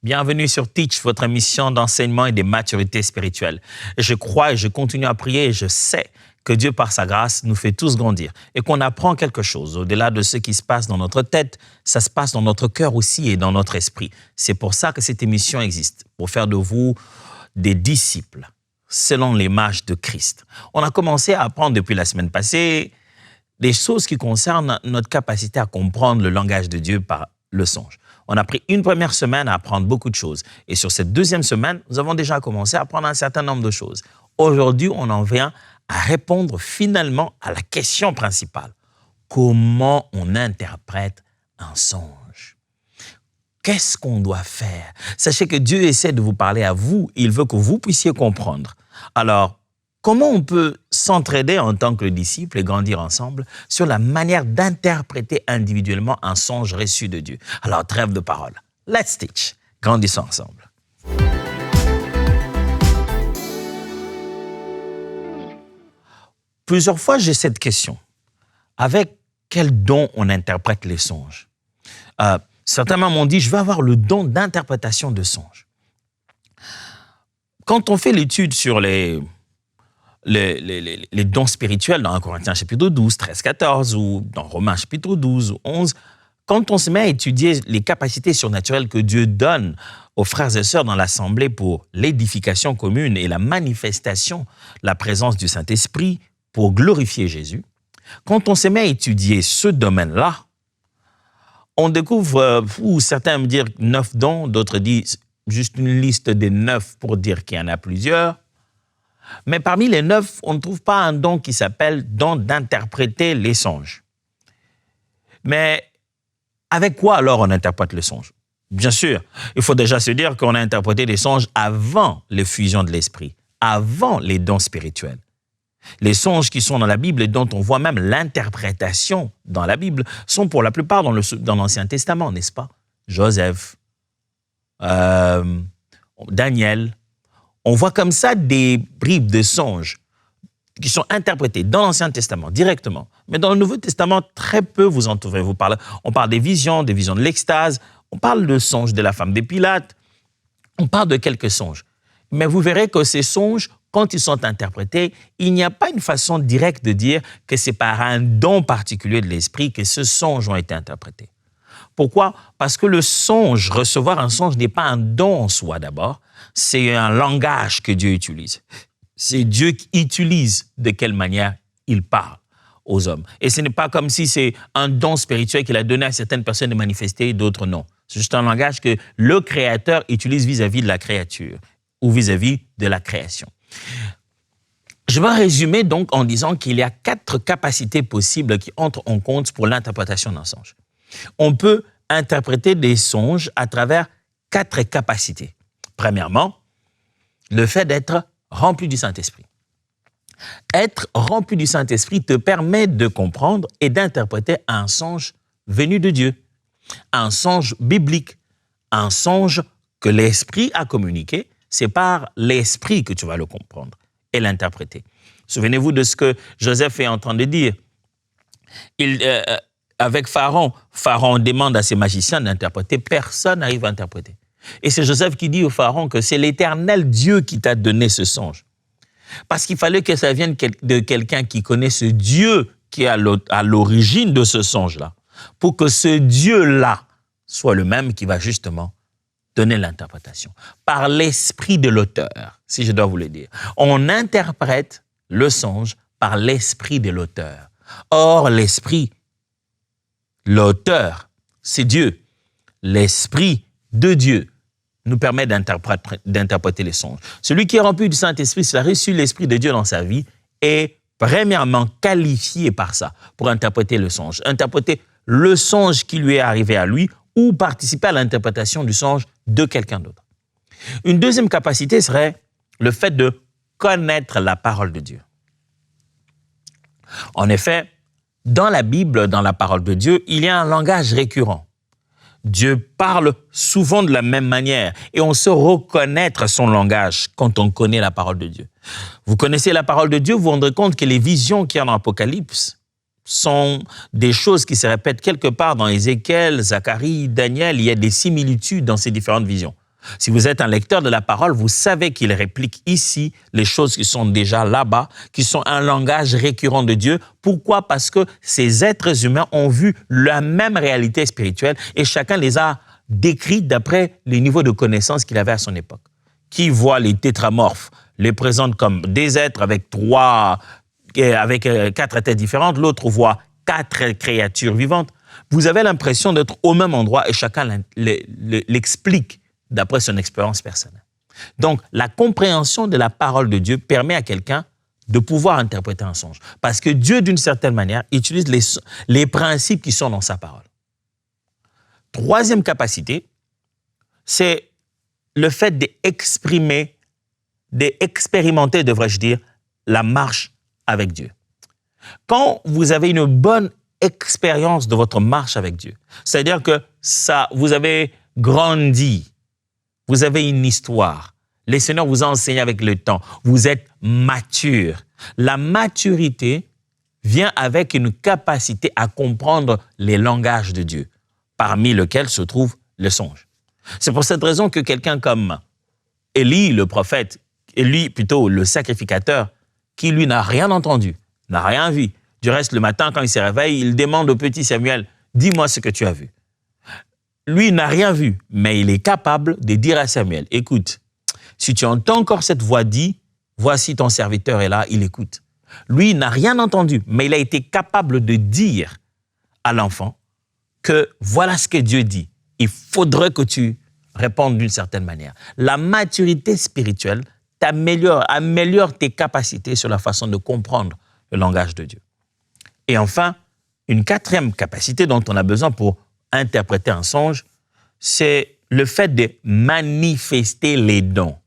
Bienvenue sur Teach, votre émission d'enseignement et de maturité spirituelle. Je crois et je continue à prier et je sais que Dieu, par sa grâce, nous fait tous grandir et qu'on apprend quelque chose. Au-delà de ce qui se passe dans notre tête, ça se passe dans notre cœur aussi et dans notre esprit. C'est pour ça que cette émission existe, pour faire de vous des disciples, selon l'image de Christ. On a commencé à apprendre depuis la semaine passée des choses qui concernent notre capacité à comprendre le langage de Dieu par le songe. On a pris une première semaine à apprendre beaucoup de choses. Et sur cette deuxième semaine, nous avons déjà commencé à apprendre un certain nombre de choses. Aujourd'hui, on en vient à répondre finalement à la question principale. Comment on interprète un songe? Qu'est-ce qu'on doit faire? Sachez que Dieu essaie de vous parler à vous. Il veut que vous puissiez comprendre. Alors, comment on peut s'entraider en tant que disciple et grandir ensemble sur la manière d'interpréter individuellement un songe reçu de Dieu? Alors, trêve de parole. Let's teach. Grandissons ensemble. Plusieurs fois, j'ai cette question. Avec quel don on interprète les songes? Certains m'ont dit, je vais avoir le don d'interprétation de songes. Quand on fait l'étude sur les dons spirituels dans 1 Corinthiens chapitre 12, 13, 14 ou dans Romains chapitre 12 ou 11, quand on se met à étudier les capacités surnaturelles que Dieu donne aux frères et sœurs dans l'assemblée pour l'édification commune et la manifestation, la présence du Saint-Esprit pour glorifier Jésus, quand on se met à étudier ce domaine-là, on découvre, ou certains me disent 9 dons, d'autres disent juste une liste des 9 pour dire qu'il y en a plusieurs. Mais parmi les 9, on ne trouve pas un don qui s'appelle don d'interpréter les songes. Mais avec quoi alors on interprète les songes? Bien sûr, il faut déjà se dire qu'on a interprété les songes avant l'effusion de l'esprit, avant les dons spirituels. Les songes qui sont dans la Bible et dont on voit même l'interprétation dans la Bible sont pour la plupart dans l'Ancien Testament, n'est-ce pas? Joseph, Daniel. On voit comme ça des bribes de songes qui sont interprétés dans l'Ancien Testament directement. Mais dans le Nouveau Testament, très peu vous en trouverez. On parle des visions de l'extase, on parle de songes de la femme de Pilate, on parle de quelques songes. Mais vous verrez que ces songes, quand ils sont interprétés, il n'y a pas une façon directe de dire que c'est par un don particulier de l'esprit que ces songes ont été interprétés. Pourquoi? Parce que le songe, recevoir un songe n'est pas un don en soi d'abord, c'est un langage que Dieu utilise. C'est Dieu qui utilise de quelle manière il parle aux hommes. Et ce n'est pas comme si c'est un don spirituel qu'il a donné à certaines personnes de manifester et d'autres non. C'est juste un langage que le Créateur utilise vis-à-vis de la créature ou vis-à-vis de la création. Je vais résumer donc en disant qu'il y a 4 capacités possibles qui entrent en compte pour l'interprétation d'un songe. On peut interpréter des songes à travers 4 capacités. Premièrement, le fait d'être rempli du Saint-Esprit. Être rempli du Saint-Esprit te permet de comprendre et d'interpréter un songe venu de Dieu, un songe biblique, un songe que l'Esprit a communiqué. C'est par l'Esprit que tu vas le comprendre et l'interpréter. Souvenez-vous de ce que Joseph est en train de dire. Avec Pharaon demande à ses magiciens d'interpréter, personne n'arrive à interpréter. Et c'est Joseph qui dit au Pharaon que c'est l'Éternel Dieu qui t'a donné ce songe. Parce qu'il fallait que ça vienne de quelqu'un qui connaît ce Dieu qui est à l'origine de ce songe-là, pour que ce Dieu-là soit le même qui va justement donner l'interprétation. Par l'esprit de l'auteur, si je dois vous le dire. On interprète le songe par l'esprit de l'auteur. Or, l'auteur, c'est Dieu. L'esprit de Dieu nous permet d'interpréter les songes. Celui qui est rempli du Saint-Esprit, s'il a reçu l'Esprit de Dieu dans sa vie, est premièrement qualifié par ça pour interpréter le songe. Interpréter le songe qui lui est arrivé à lui ou participer à l'interprétation du songe de quelqu'un d'autre. Une deuxième capacité serait le fait de connaître la parole de Dieu. En effet, dans la Bible, dans la parole de Dieu, il y a un langage récurrent. Dieu parle souvent de la même manière et on sait reconnaître son langage quand on connaît la parole de Dieu. Vous connaissez la parole de Dieu, vous vous rendrez compte que les visions qu'il y a dans l'Apocalypse sont des choses qui se répètent quelque part dans Ézéchiel, Zacharie, Daniel. Il y a des similitudes dans ces différentes visions. Si vous êtes un lecteur de la parole, vous savez qu'il réplique ici les choses qui sont déjà là-bas, qui sont un langage récurrent de Dieu. Pourquoi? Parce que ces êtres humains ont vu la même réalité spirituelle et chacun les a décrites d'après les niveaux de connaissance qu'il avait à son époque. Qui voit les tétramorphes, les présente comme des êtres avec quatre têtes différentes, l'autre voit 4 créatures vivantes. Vous avez l'impression d'être au même endroit et chacun l'explique d'après son expérience personnelle. Donc, la compréhension de la parole de Dieu permet à quelqu'un de pouvoir interpréter un songe. Parce que Dieu, d'une certaine manière, utilise les principes qui sont dans sa parole. Troisième capacité, c'est le fait d'expérimenter, devrais-je dire, la marche avec Dieu. Quand vous avez une bonne expérience de votre marche avec Dieu, c'est-à-dire que vous avez grandi, vous avez une histoire. Le Seigneur vous a enseigné avec le temps. Vous êtes mature. La maturité vient avec une capacité à comprendre les langages de Dieu, parmi lesquels se trouve le songe. C'est pour cette raison que quelqu'un comme Élie, le prophète, Élie plutôt le sacrificateur, qui lui n'a rien entendu, n'a rien vu. Du reste, le matin, quand il se réveille, il demande au petit Samuel, « Dis-moi ce que tu as vu. » Lui n'a rien vu, mais il est capable de dire à Samuel, « Écoute, si tu entends encore cette voix dit, voici ton serviteur est là, il écoute. » Lui n'a rien entendu, mais il a été capable de dire à l'enfant que voilà ce que Dieu dit. Il faudrait que tu répondes d'une certaine manière. La maturité spirituelle améliore tes capacités sur la façon de comprendre le langage de Dieu. Et enfin, une quatrième capacité dont on a besoin pour interpréter un songe, c'est le fait de manifester les dons.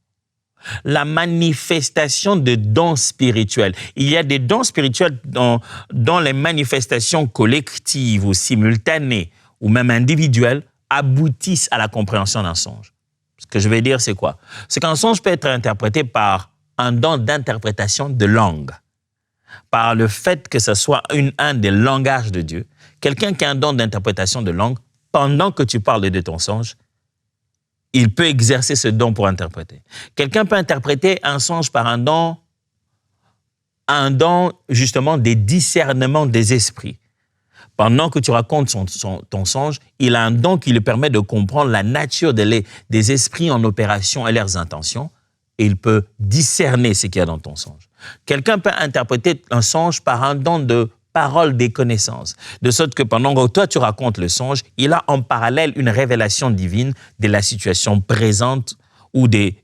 La manifestation de dons spirituels. Il y a des dons spirituels dont les manifestations collectives ou simultanées ou même individuelles aboutissent à la compréhension d'un songe. Ce que je vais dire, c'est quoi? C'est qu'un songe peut être interprété par un don d'interprétation de langue, par le fait que ce soit un des langages de Dieu. Quelqu'un qui a un don d'interprétation de langue, pendant que tu parles de ton songe, il peut exercer ce don pour interpréter. Quelqu'un peut interpréter un songe par un don justement des discernements des esprits. Pendant que tu racontes ton songe, il a un don qui lui permet de comprendre la nature des esprits en opération et leurs intentions, et il peut discerner ce qu'il y a dans ton songe. Quelqu'un peut interpréter un songe par un don de parole des connaissances, de sorte que pendant que toi tu racontes le songe, il a en parallèle une révélation divine de la situation présente ou des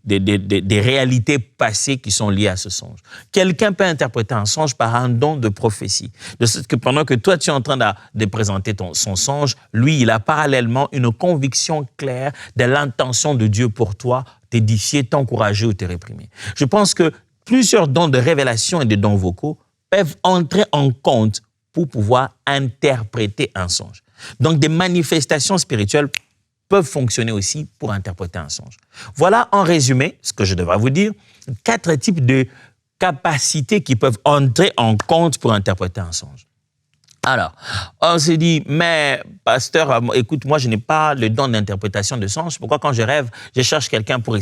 réalités passées qui sont liées à ce songe. Quelqu'un peut interpréter un songe par un don de prophétie, de sorte que pendant que toi tu es en train de présenter son songe, lui il a parallèlement une conviction claire de l'intention de Dieu pour toi, t'édifier, t'encourager ou te réprimer. Je pense que plusieurs dons de révélation et de dons vocaux peuvent entrer en compte pour pouvoir interpréter un songe. Donc, des manifestations spirituelles peuvent fonctionner aussi pour interpréter un songe. Voilà, en résumé, ce que je devrais vous dire, 4 types de capacités qui peuvent entrer en compte pour interpréter un songe. Alors, on se dit, mais pasteur, écoute, moi, je n'ai pas le don d'interprétation de songe. Pourquoi, quand je rêve, je cherche quelqu'un pour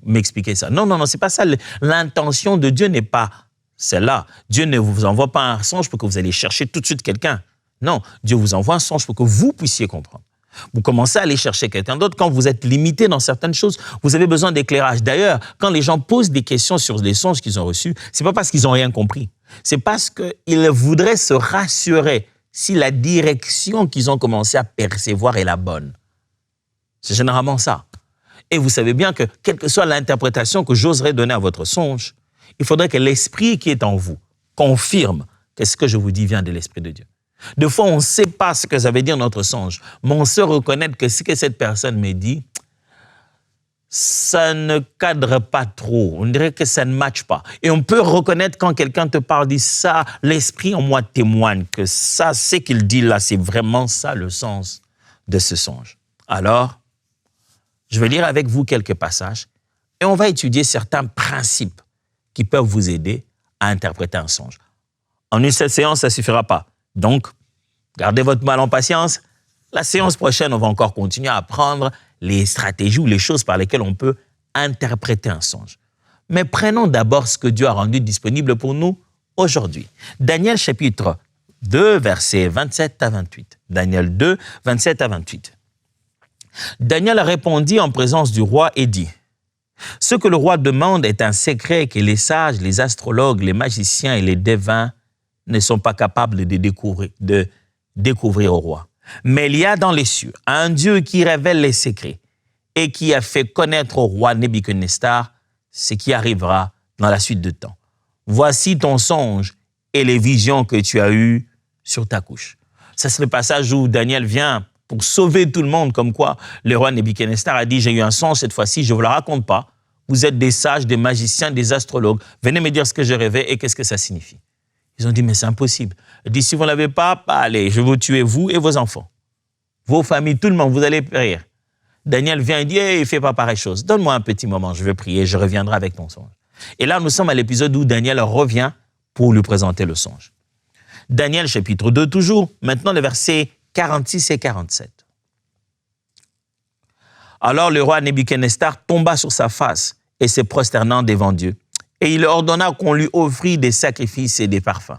m'expliquer ça? Non, c'est pas ça. L'intention de Dieu n'est pas celle-là. Dieu ne vous envoie pas un songe pour que vous alliez chercher tout de suite quelqu'un. Non, Dieu vous envoie un songe pour que vous puissiez comprendre. Vous commencez à aller chercher quelqu'un d'autre. Quand vous êtes limité dans certaines choses, vous avez besoin d'éclairage. D'ailleurs, quand les gens posent des questions sur les songes qu'ils ont reçus, c'est pas parce qu'ils n'ont rien compris. C'est parce qu'ils voudraient se rassurer si la direction qu'ils ont commencé à percevoir est la bonne. C'est généralement ça. Et vous savez bien que, quelle que soit l'interprétation que j'oserais donner à votre songe, il faudrait que l'esprit qui est en vous confirme que ce que je vous dis vient de l'Esprit de Dieu. Des fois, on ne sait pas ce que ça veut dire notre songe, mais on sait reconnaître que ce que cette personne me dit, ça ne cadre pas trop. On dirait que ça ne matche pas. Et on peut reconnaître quand quelqu'un te parle, dit ça, l'esprit en moi témoigne que ça, ce qu'il dit là, c'est vraiment ça le sens de ce songe. Alors, je vais lire avec vous quelques passages et on va étudier certains principes qui peuvent vous aider à interpréter un songe. En une seule séance, ça ne suffira pas. Donc, gardez votre mal en patience. La séance prochaine, on va encore continuer à apprendre les stratégies ou les choses par lesquelles on peut interpréter un songe. Mais prenons d'abord ce que Dieu a rendu disponible pour nous aujourd'hui. Daniel chapitre 2, versets 27 à 28. Daniel 2, 27 à 28. Daniel répondit en présence du roi et dit, « Ce que le roi demande est un secret que les sages, les astrologues, les magiciens et les devins ne sont pas capables de découvrir au roi. Mais il y a dans les cieux un Dieu qui révèle les secrets et qui a fait connaître au roi Nebuchadnezzar ce qui arrivera dans la suite de temps. Voici ton songe et les visions que tu as eues sur ta couche. » Ça, c'est le passage où Daniel vient pour sauver tout le monde, comme quoi le roi Nebuchadnezzar a dit, j'ai eu un songe cette fois-ci, je ne vous le raconte pas. Vous êtes des sages, des magiciens, des astrologues. Venez me dire ce que je rêvais et qu'est-ce que ça signifie. Ils ont dit, mais c'est impossible. Il dit, si vous ne l'avez pas, allez, je vais vous tuer, vous et vos enfants. Vos familles, tout le monde, vous allez périr. Daniel vient et dit, hey, fais pas pareille chose. Donne-moi un petit moment, je vais prier, je reviendrai avec ton songe. Et là, nous sommes à l'épisode où Daniel revient pour lui présenter le songe. Daniel, chapitre 2, toujours, maintenant les versets 46 et 47. Alors le roi Nebuchadnezzar tomba sur sa face et se prosternant devant Dieu. Et il ordonna qu'on lui offrit des sacrifices et des parfums.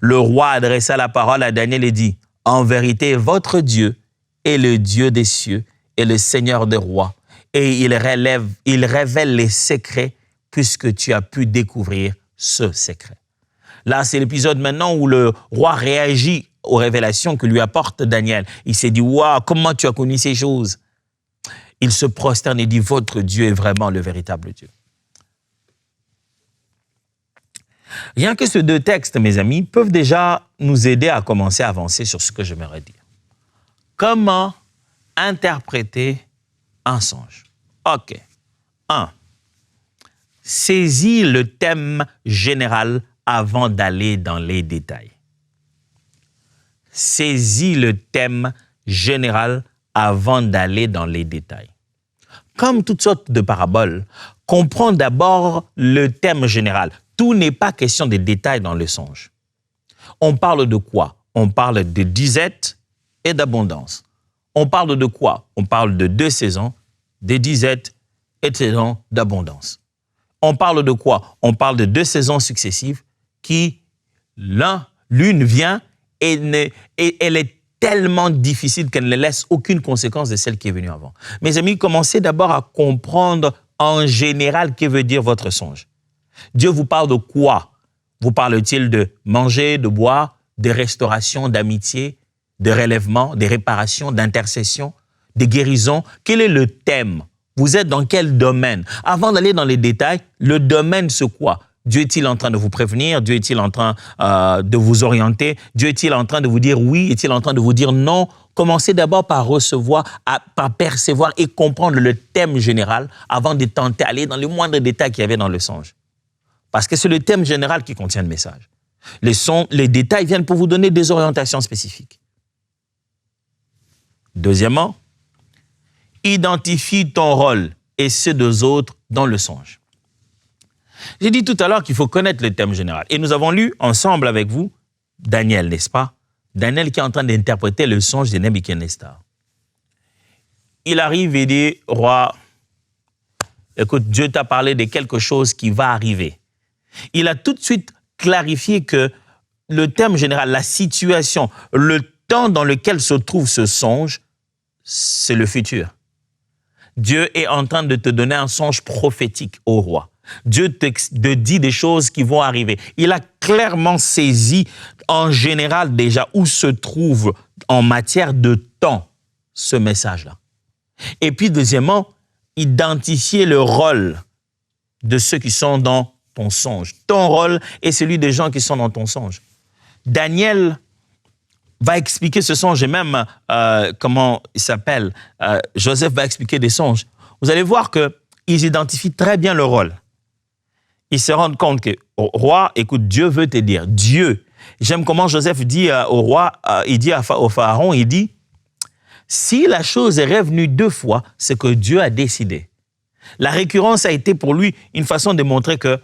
Le roi adressa la parole à Daniel et dit, « En vérité, votre Dieu est le Dieu des cieux et le Seigneur des rois, et il révèle les secrets puisque tu as pu découvrir ce secret. » Là, c'est l'épisode maintenant où le roi réagit aux révélations que lui apporte Daniel. Il s'est dit, « Waouh, comment tu as connu ces choses ?» Il se prosterne et dit, « Votre Dieu est vraiment le véritable Dieu. » Rien que ces deux textes, mes amis, peuvent déjà nous aider à commencer à avancer sur ce que j'aimerais dire. Comment interpréter un songe? OK. 1. Saisis le thème général avant d'aller dans les détails. Saisis le thème général avant d'aller dans les détails. Comme toutes sortes de paraboles, comprends d'abord le thème général. Tout n'est pas question de détails dans le songe. On parle de quoi? On parle de disette et d'abondance. On parle de quoi? On parle de 2 saisons, de disette et de saisons d'abondance. On parle de quoi? On parle de 2 saisons successives qui, l'une vient et elle est tellement difficile qu'elle ne laisse aucune conséquence de celle qui est venue avant. Mes amis, commencez d'abord à comprendre en général que veut dire votre songe. Dieu vous parle de quoi? Vous parle-t-il de manger, de boire, de restauration, d'amitié, de relèvement, de réparation, d'intercession, de guérison? Quel est le thème? Vous êtes dans quel domaine? Avant d'aller dans les détails, le domaine, c'est quoi? Dieu est-il en train de vous prévenir? Dieu est-il en train de vous orienter? Dieu est-il en train de vous dire oui? Est-il en train de vous dire non? Commencez d'abord par recevoir, par percevoir et comprendre le thème général avant de tenter d'aller dans les moindres détails qu'il y avait dans le songe. Parce que c'est le thème général qui contient le message. Les détails viennent pour vous donner des orientations spécifiques. Deuxièmement, identifie ton rôle et ceux des autres dans le songe. J'ai dit tout à l'heure qu'il faut connaître le thème général. Et nous avons lu ensemble avec vous Daniel, n'est-ce pas? Daniel qui est en train d'interpréter le songe de Nebuchadnezzar. Il arrive et dit, « Roi, écoute, Dieu t'a parlé de quelque chose qui va arriver. » Il a tout de suite clarifié que le thème général, la situation, le temps dans lequel se trouve ce songe, c'est le futur. Dieu est en train de te donner un songe prophétique au roi. Dieu te dit des choses qui vont arriver. Il a clairement saisi en général déjà où se trouve en matière de temps ce message-là. Et puis deuxièmement, identifier le rôle de ceux qui sont dans ton songe. Ton rôle est celui des gens qui sont dans ton songe. Daniel va expliquer ce songe et même, comment il s'appelle, Joseph va expliquer des songes. Vous allez voir qu'ils identifient très bien le rôle. Ils se rendent compte que, roi, écoute, Dieu veut te dire. Dieu. J'aime comment Joseph dit au roi, il dit au pharaon, il dit, si la chose est revenue 2 fois, c'est que Dieu a décidé. La récurrence a été pour lui une façon de montrer que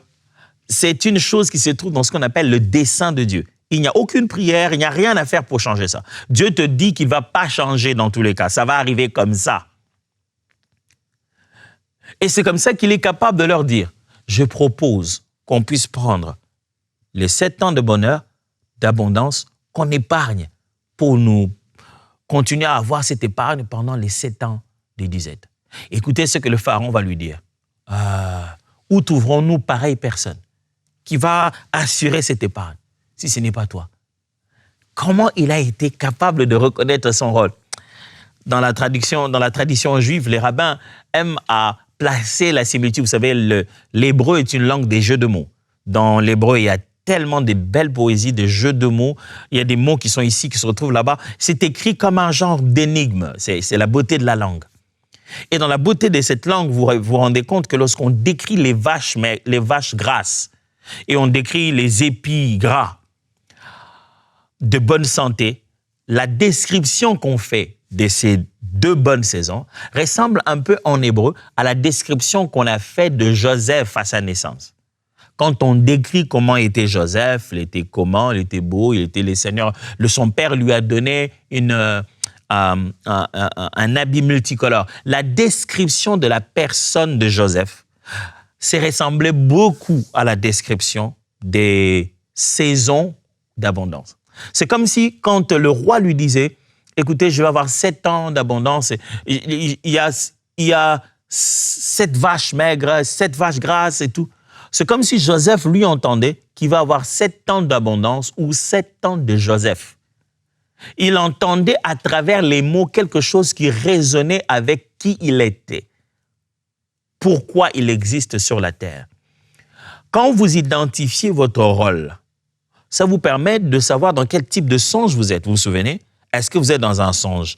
c'est une chose qui se trouve dans ce qu'on appelle le dessein de Dieu. Il n'y a aucune prière, il n'y a rien à faire pour changer ça. Dieu te dit qu'il ne va pas changer dans tous les cas. Ça va arriver comme ça. Et c'est comme ça qu'il est capable de leur dire, je propose qu'on puisse prendre les 7 ans de bonheur, d'abondance, qu'on épargne pour nous continuer à avoir cette épargne pendant les 7 ans de disette. Écoutez ce que le pharaon va lui dire. Où trouverons-nous pareille personne qui va assurer cette épargne si ce n'est pas toi? Comment il a été capable de reconnaître son rôle? Dans la tradition juive, les rabbins aiment à placer la similitude. Vous savez, l'hébreu est une langue des jeux de mots. Dans l'hébreu, il y a tellement de belles poésies, de jeux de mots. Il y a des mots qui sont ici, qui se retrouvent là-bas. C'est écrit comme un genre d'énigme. C'est la beauté de la langue. Et dans la beauté de cette langue, vous vous rendez compte que lorsqu'on décrit les vaches grasses et on décrit les épis gras de bonne santé, la description qu'on fait de ces 2 bonnes saisons ressemble un peu en hébreu à la description qu'on a faite de Joseph à sa naissance. Quand on décrit comment était Joseph, il était comment, il était beau, il était le Seigneur. Son père lui a donné un habit multicolore. La description de la personne de Joseph s'est ressemblée beaucoup à la description des saisons d'abondance. C'est comme si quand le roi lui disait, écoutez, je vais avoir 7 ans d'abondance, il y a 7 vaches maigres, 7 vaches grasses et tout. C'est comme si Joseph lui entendait qu'il va avoir 7 ans d'abondance ou 7 ans de Joseph. Il entendait à travers les mots quelque chose qui résonnait avec qui il était. Pourquoi il existe sur la terre. Quand vous identifiez votre rôle, ça vous permet de savoir dans quel type de songe vous êtes. Vous vous souvenez? Est-ce que vous êtes dans un songe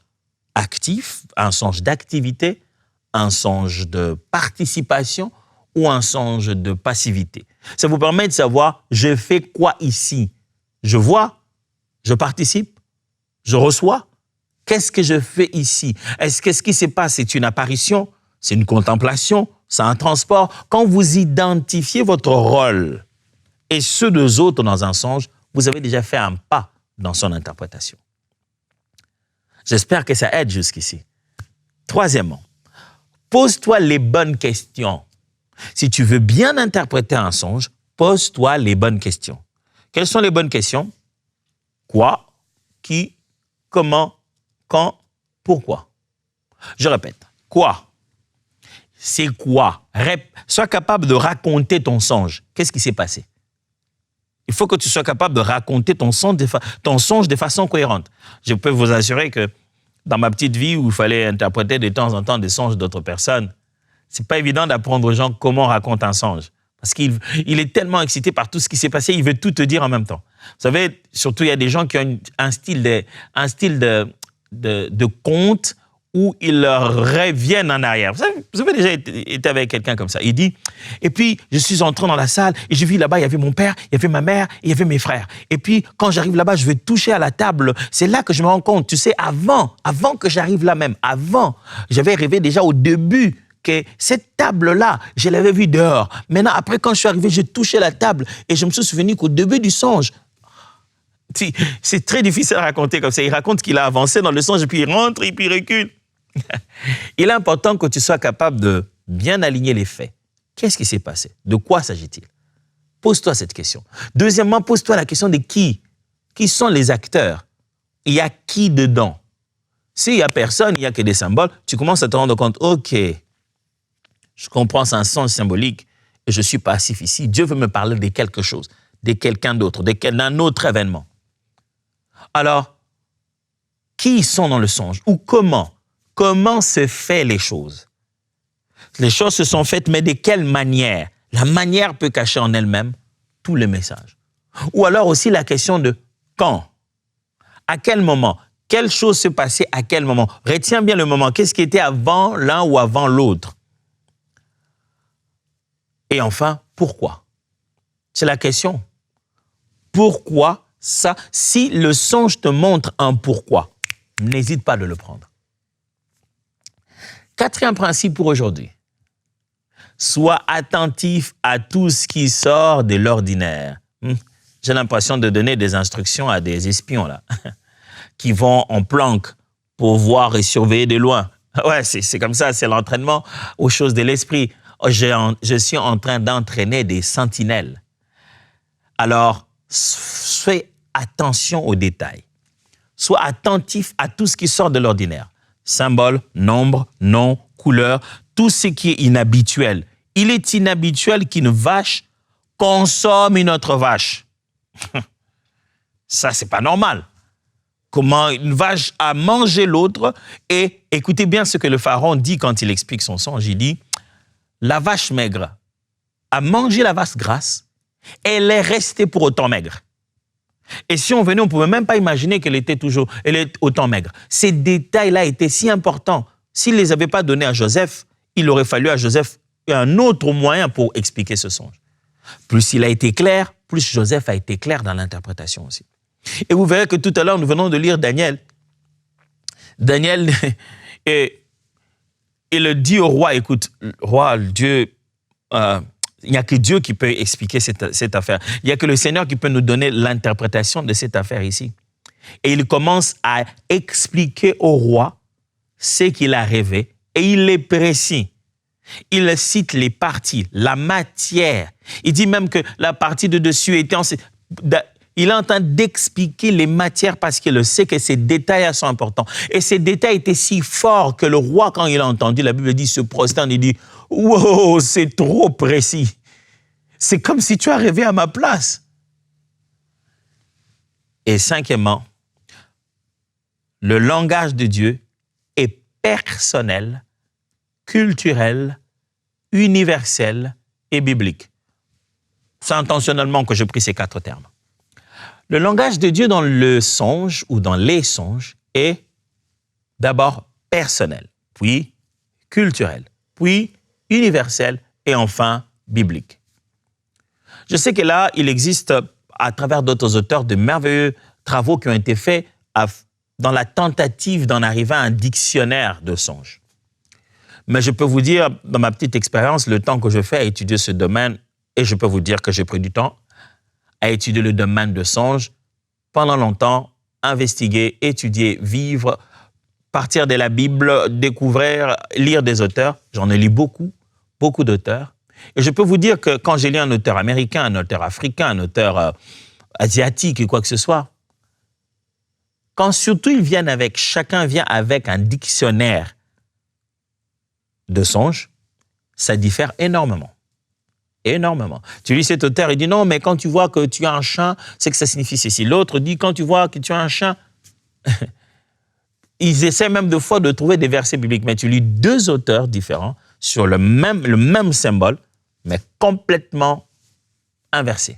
actif, un songe d'activité, un songe de participation ou un songe de passivité? Ça vous permet de savoir, je fais quoi ici? Je vois, je participe, je reçois. Qu'est-ce que je fais ici? Est-ce que ce qui se passe, c'est une apparition? C'est une contemplation? C'est un transport? Quand vous identifiez votre rôle et ceux des autres dans un songe, vous avez déjà fait un pas dans son interprétation. J'espère que ça aide jusqu'ici. Troisièmement, pose-toi les bonnes questions. Si tu veux bien interpréter un songe, pose-toi les bonnes questions. Quelles sont les bonnes questions? Quoi? Qui? Comment? Quand? Pourquoi? Je répète. Quoi? C'est quoi? Sois capable de raconter ton songe. Qu'est-ce qui s'est passé? Il faut que tu sois capable de raconter ton songe de façon cohérente. Je peux vous assurer que dans ma petite vie où il fallait interpréter de temps en temps des songes d'autres personnes, c'est pas évident d'apprendre aux gens comment on raconte un songe. Parce qu'il est tellement excité par tout ce qui s'est passé, il veut tout te dire en même temps. Vous savez, surtout, il y a des gens qui ont un style de conte où ils reviennent en arrière. Vous avez déjà été avec quelqu'un comme ça. Il dit, et puis je suis entré dans la salle et j'ai vu là-bas, il y avait mon père, il y avait ma mère, il y avait mes frères. Et puis quand j'arrive là-bas, je vais toucher à la table. C'est là que je me rends compte, tu sais, avant que j'arrive là même, j'avais rêvé déjà au début que cette table-là, je l'avais vue dehors. Maintenant, après, quand je suis arrivé, j'ai touché la table et je me suis souvenu qu'au début du songe, c'est très difficile à raconter comme ça. Il raconte qu'il a avancé dans le songe et puis il rentre et puis il recule. Il est important que tu sois capable de bien aligner les faits. Qu'est-ce qui s'est passé? De quoi s'agit-il? Pose-toi cette question. Deuxièmement, pose-toi la question de qui? Qui sont les acteurs? Il y a qui dedans? S'il n'y a personne, il n'y a que des symboles, tu commences à te rendre compte, OK, je comprends, c'est un sens symbolique et je suis passif ici. Dieu veut me parler de quelque chose, de quelqu'un d'autre, d'un autre événement. Alors, qui sont dans le songe ou comment? Comment se fait les choses? Les choses se sont faites, mais de quelle manière? La manière peut cacher en elle-même tous les messages. Ou alors aussi la question de quand? À quel moment? Quelle chose se passait à quel moment? Retiens bien le moment. Qu'est-ce qui était avant l'un ou avant l'autre? Et enfin, pourquoi? C'est la question. Pourquoi ça? Si le songe te montre un pourquoi, n'hésite pas de le prendre. Quatrième principe pour aujourd'hui. Sois attentif à tout ce qui sort de l'ordinaire. J'ai l'impression de donner des instructions à des espions là, qui vont en planque pour voir et surveiller de loin. Ouais, c'est comme ça, c'est l'entraînement aux choses de l'esprit. Je suis en train d'entraîner des sentinelles. Alors, fais attention aux détails. Sois attentif à tout ce qui sort de l'ordinaire. Symboles, nombres, noms, couleurs, tout ce qui est inhabituel. Il est inhabituel qu'une vache consomme une autre vache. Ça, c'est pas normal. Comment une vache a mangé l'autre. Et écoutez bien ce que le pharaon dit quand il explique son songe. Il dit, la vache maigre a mangé la vache grasse et elle est restée pour autant maigre. Et si on venait, on ne pouvait même pas imaginer qu'elle est autant maigre. Ces détails-là étaient si importants. S'il ne les avait pas donnés à Joseph, il aurait fallu à Joseph un autre moyen pour expliquer ce songe. Plus il a été clair, plus Joseph a été clair dans l'interprétation aussi. Et vous verrez que tout à l'heure, nous venons de lire Daniel. Daniel, il dit au roi, écoute, roi, Dieu, il n'y a que Dieu qui peut expliquer cette affaire. Il n'y a que le Seigneur qui peut nous donner l'interprétation de cette affaire ici. Et il commence à expliquer au roi ce qu'il a rêvé. Et il est précis. Il cite les parties, la matière. Il dit même que la partie de dessus était... Il est en train d'expliquer les matières parce qu'il sait que ces détails sont importants. Et ces détails étaient si forts que le roi, quand il a entendu, la Bible dit, se prosterne, il dit, « Wow, c'est trop précis. C'est comme si tu as rêvé à ma place. » Et cinquièmement, le langage de Dieu est personnel, culturel, universel et biblique. C'est intentionnellement que j'ai pris ces 4 termes. Le langage de Dieu dans le songe ou dans les songes est d'abord personnel, puis culturel, puis universel et enfin biblique. Je sais que là, il existe à travers d'autres auteurs de merveilleux travaux qui ont été faits dans la tentative d'en arriver à un dictionnaire de songes. Mais je peux vous dire, dans ma petite expérience, le temps que je fais à étudier ce domaine, et je peux vous dire que j'ai pris du temps à étudier le domaine de songes, pendant longtemps, investiguer, étudier, vivre, partir de la Bible, découvrir, lire des auteurs. J'en ai lu beaucoup, beaucoup d'auteurs. Et je peux vous dire que quand j'ai lu un auteur américain, un auteur africain, un auteur asiatique et quoi que ce soit, quand surtout chacun vient avec un dictionnaire de songes, ça diffère énormément. Énormément. Tu lis cet auteur, il dit non, mais quand tu vois que tu as un chien, c'est que ça signifie ceci. L'autre dit quand tu vois que tu as un chien, ils essaient même de fois de trouver des versets bibliques, mais tu lis 2 auteurs différents sur le même symbole, mais complètement inversés.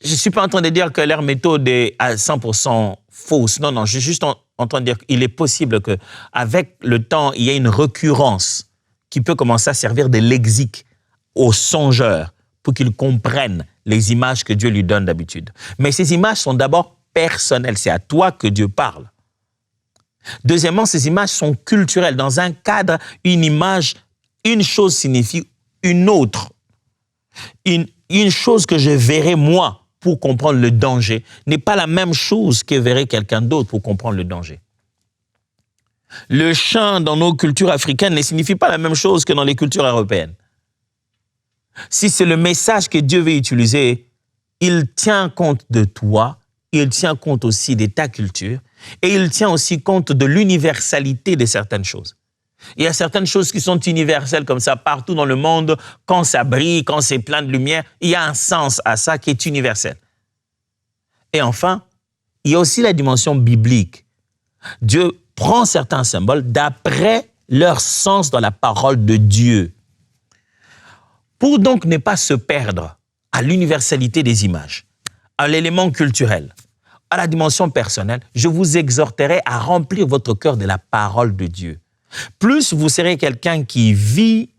Je ne suis pas en train de dire que leur méthode est à 100% fausse. Non, non, je suis juste en train de dire qu'il est possible qu'avec le temps, il y ait une récurrence qui peut commencer à servir de lexique aux songeurs pour qu'ils comprennent les images que Dieu lui donne d'habitude. Mais ces images sont d'abord personnelles, c'est à toi que Dieu parle. Deuxièmement, ces images sont culturelles. Dans un cadre, une image, une chose signifie une autre. Une chose que je verrai moi pour comprendre le danger n'est pas la même chose que verrait quelqu'un d'autre pour comprendre le danger. Le chant dans nos cultures africaines ne signifie pas la même chose que dans les cultures européennes. Si c'est le message que Dieu veut utiliser, il tient compte de toi, il tient compte aussi de ta culture et il tient aussi compte de l'universalité de certaines choses. Il y a certaines choses qui sont universelles comme ça partout dans le monde. Quand ça brille, quand c'est plein de lumière, il y a un sens à ça qui est universel. Et enfin, il y a aussi la dimension biblique. Dieu prend certains symboles d'après leur sens dans la parole de Dieu. Pour donc ne pas se perdre à l'universalité des images, à l'élément culturel, à la dimension personnelle, je vous exhorterai à remplir votre cœur de la parole de Dieu. Plus vous serez quelqu'un qui vit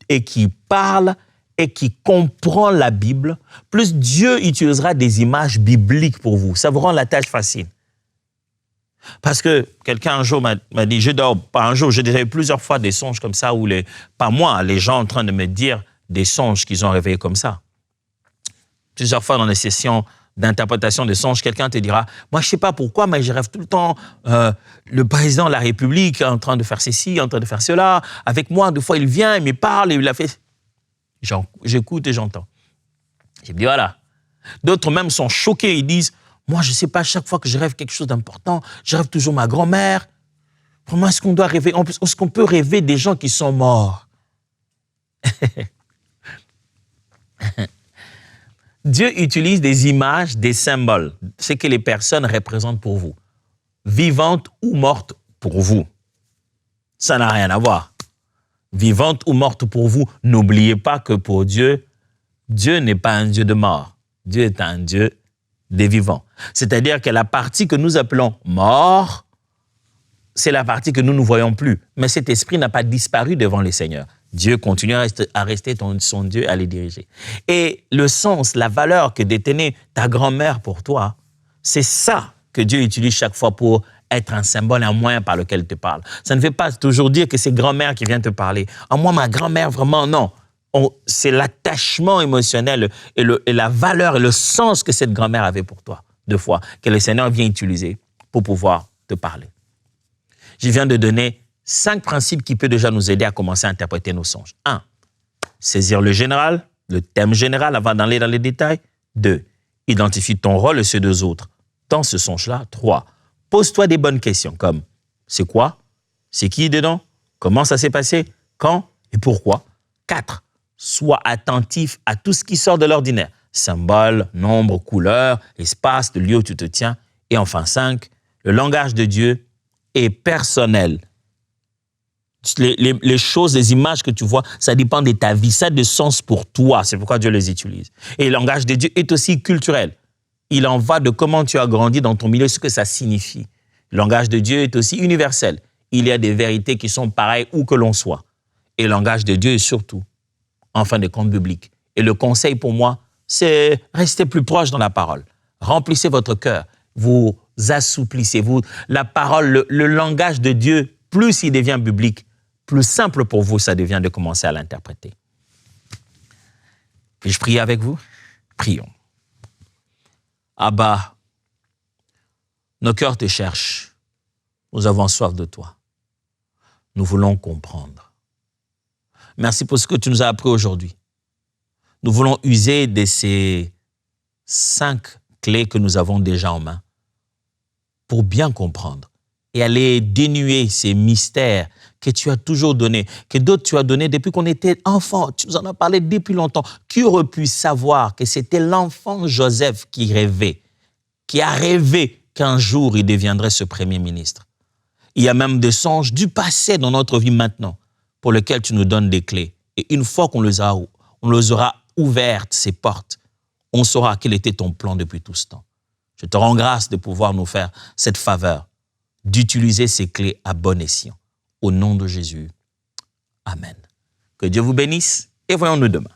et qui parle et qui comprend la Bible, plus Dieu utilisera des images bibliques pour vous. Ça vous rend la tâche facile. Parce que quelqu'un un jour m'a dit, j'ai déjà eu plusieurs fois des songes comme ça, où pas moi, les gens en train de me dire des songes qu'ils ont réveillés comme ça. Plusieurs fois dans les sessions d'interprétation des songes, quelqu'un te dira, moi je ne sais pas pourquoi, mais je rêve tout le temps le président de la République en train de faire ceci, en train de faire cela, avec moi, des fois il vient, il me parle, il a fait... J'écoute et j'entends. Je me dis, voilà. D'autres même sont choqués, ils disent, moi je ne sais pas, chaque fois que je rêve quelque chose d'important, je rêve toujours ma grand-mère. Comment est-ce qu'on doit rêver? Est-ce qu'on peut rêver des gens qui sont morts? Dieu utilise des images, des symboles, ce que les personnes représentent pour vous, vivantes ou mortes pour vous. Ça n'a rien à voir. Vivantes ou mortes pour vous, n'oubliez pas que pour Dieu, Dieu n'est pas un Dieu de mort. Dieu est un Dieu des vivants. C'est-à-dire que la partie que nous appelons mort, c'est la partie que nous ne voyons plus. Mais cet esprit n'a pas disparu devant le Seigneur. Dieu continue à rester son Dieu, à les diriger. Et le sens, la valeur que détenait ta grand-mère pour toi, c'est ça que Dieu utilise chaque fois pour être un symbole, un moyen par lequel il te parle. Ça ne veut pas toujours dire que c'est grand-mère qui vient te parler. Moi, ma grand-mère, vraiment, non. C'est l'attachement émotionnel et la valeur et le sens que cette grand-mère avait pour toi, deux fois, que le Seigneur vient utiliser pour pouvoir te parler. Je viens de donner 5 principes qui peuvent déjà nous aider à commencer à interpréter nos songes. 1. Saisir le général, le thème général avant d'aller dans les détails. 2. Identifie ton rôle et ceux des autres dans ce songe-là. 3. Pose-toi des bonnes questions comme c'est quoi? C'est qui dedans? Comment ça s'est passé? Quand et pourquoi? 4. Sois attentif à tout ce qui sort de l'ordinaire. Symboles, nombres, couleurs, espace, le lieu où tu te tiens. Et enfin 5. Le langage de Dieu est personnel. Les choses, les images que tu vois, ça dépend de ta vie, ça a de sens pour toi. C'est pourquoi Dieu les utilise. Et le langage de Dieu est aussi culturel. Il en va de comment tu as grandi dans ton milieu, ce que ça signifie. Le langage de Dieu est aussi universel. Il y a des vérités qui sont pareilles où que l'on soit. Et le langage de Dieu est surtout, en fin de compte, biblique. Et le conseil pour moi, c'est rester plus proche dans la parole. Remplissez votre cœur. Vous assouplissez. La parole, le langage de Dieu, plus il devient biblique, plus simple pour vous, ça devient de commencer à l'interpréter. Puis-je prier avec vous? Prions. Abba, nos cœurs te cherchent. Nous avons soif de toi. Nous voulons comprendre. Merci pour ce que tu nous as appris aujourd'hui. Nous voulons user de ces 5 clés que nous avons déjà en main pour bien comprendre et aller dénuer ces mystères que tu as toujours donnés, que d'autres tu as donnés depuis qu'on était enfant. Tu nous en as parlé depuis longtemps. Qui aurait pu savoir que c'était l'enfant Joseph qui rêvait, qui a rêvé qu'un jour il deviendrait ce premier ministre? Il y a même des songes du passé dans notre vie maintenant pour lesquels tu nous donnes des clés. Et une fois qu'on les aura ouvertes, ces portes, on saura quel était ton plan depuis tout ce temps. Je te rends grâce de pouvoir nous faire cette faveur, d'utiliser ces clés à bon escient. Au nom de Jésus. Amen. Que Dieu vous bénisse et voyons-nous demain.